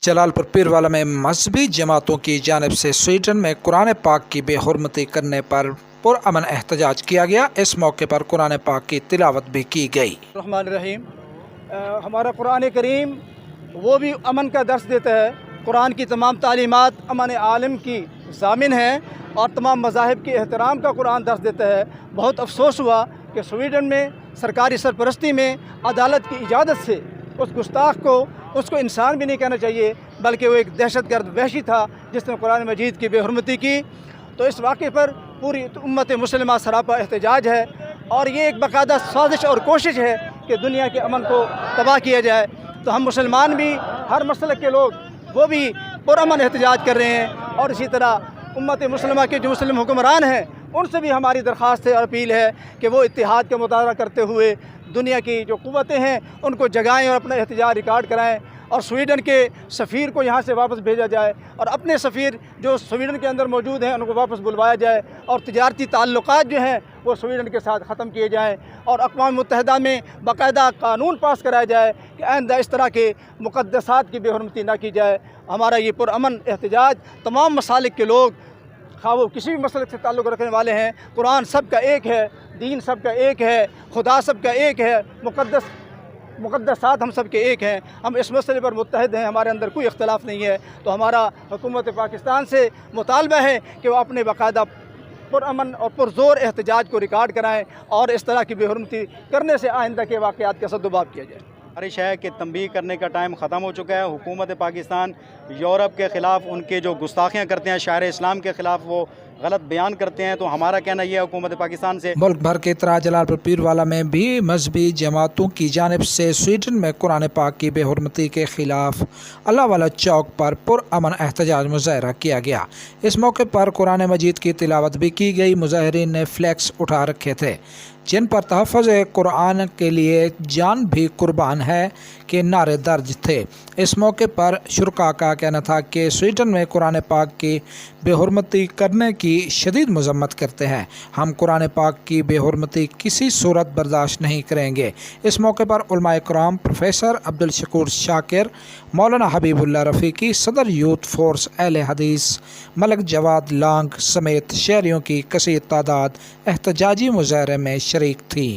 जलालपुर पीरवाला में मजहबी जमातों की जानिब से स्वीडन में कुरान पाक की बेहुरमती करने पर पुरअमन एहतजाज किया गया। इस मौके पर कुरान पाक की तिलावत भी की गई। रहमान रहीम। हमारा कुरान करीम वो भी अमन का दर्स देता है। कुरान की तमाम तालीमात अमन आलम की ज़ामिन हैं और तमाम मज़ाहिब के एहतराम का कुरान दर्स देता है। बहुत अफसोस हुआ कि स्वीडन में सरकारी सरपरस्ती में अदालत की इजाज़त से उस गुस्ताख को उसको इंसान भी नहीं कहना चाहिए, बल्कि वो एक दहशतगर्द वहशी था जिसने कुरान मजीद की बेहुरमती की। तो इस वाक़े पर पूरी उम्मत मुस्लिमा सरापा एहतजाज है और ये एक बाकायदा साजिश और कोशिश है कि दुनिया के अमन को तबाह किया जाए। तो हम मुसलमान भी, हर मसलक के लोग वो भी पुरअमन एहतजाज कर रहे हैं और इसी तरह उम्मत मुस्लिमा के जो मुस्लिम हुक्मरान हैं उनसे भी हमारी दरख्वास्त और अपील है कि वो इत्तिहाद का मुताहरा करते हुए दुनिया की जो क़ुव्वतें हैं उनको जगाएं और अपना एहतजाज रिकॉर्ड कराएं और स्वीडन के सफ़ीर को यहाँ से वापस भेजा जाए और अपने सफ़ीर जो स्वीडन के अंदर मौजूद हैं उनको वापस बुलवाया जाए और तिजारती ताल्लुकात जो हैं वो स्वीडन के साथ ख़त्म किए जाएँ और अक़वाम मुत्तहिदा में बाकायदा कानून पास कराया जाए कि आइंदा इस तरह के मुक़द्दसात की बेहुरमती ना की जाए। हमारा ये पुरअमन एहतजाज तमाम मसालिक के लोग, खा वो किसी भी मसलक से ताल्लुक़ रखने वाले हैं, कुरान सब का एक है, दीन सब का एक है, खुदा सब का एक है, मुक़द्दसात हम सब के एक हैं। हम इस मसले पर मुत्तहिद हैं, हमारे अंदर कोई इख्तलाफ नहीं है। तो हमारा हुकूमत पाकिस्तान से मुतालबा है कि वो अपने बाकायदा पुरअमन और पुरज़ोर एहतजाज को रिकॉर्ड कराएँ और इस तरह की बेहुरमती करने से आइंदा के वाक़यात का सद्दुबाब किया जाए। बारिश है कि तंबीह करने का टाइम ख़त्म हो चुका है। हुकूमत पाकिस्तान यूरोप के ख़िलाफ़ उनके जो गुस्ताखियाँ करते हैं, शायर इस्लाम के ख़िलाफ़ वो गलत बयान करते हैं। तो हमारा कहना यह है हुकूमत पाकिस्तान से मुल्क भर के तरह जलालपुर पीरवाला में भी मजहबी जमातों की जानिब से स्वीडन में कुरान पाक की बेहुरमती के ख़िलाफ़ अल्लाह वाला चौक पर पुरअमन एहतजाज मुजाहरा किया गया। इस मौके पर कुरान मजीद की तिलावत भी की गई। मुजाहिरीन ने फ्लैक्स उठा रखे थे जिन पर तहफ़्फ़ुज़ कुरान के लिए जान भी कुर्बान है के नारे दर्ज थे। इस मौके पर शुरका का कहना था कि स्वीडन में कुरान पाक की बेहुरमती करने की शदीद मज़म्मत करते हैं। हम कुरान पाक की बेहुरमती किसी सूरत बर्दाश्त नहीं करेंगे। इस मौके पर उलमाए कराम प्रोफेसर अब्दुल शकूर शाकिर, मौलाना हबीबुल्लाह रफ़ीकी, सदर यूथ फोर्स अहले हदीस मलक जवाद लांग समेत शहरियों की कसीर तादाद एहतजाजी मुजाहरे में शरीक थी।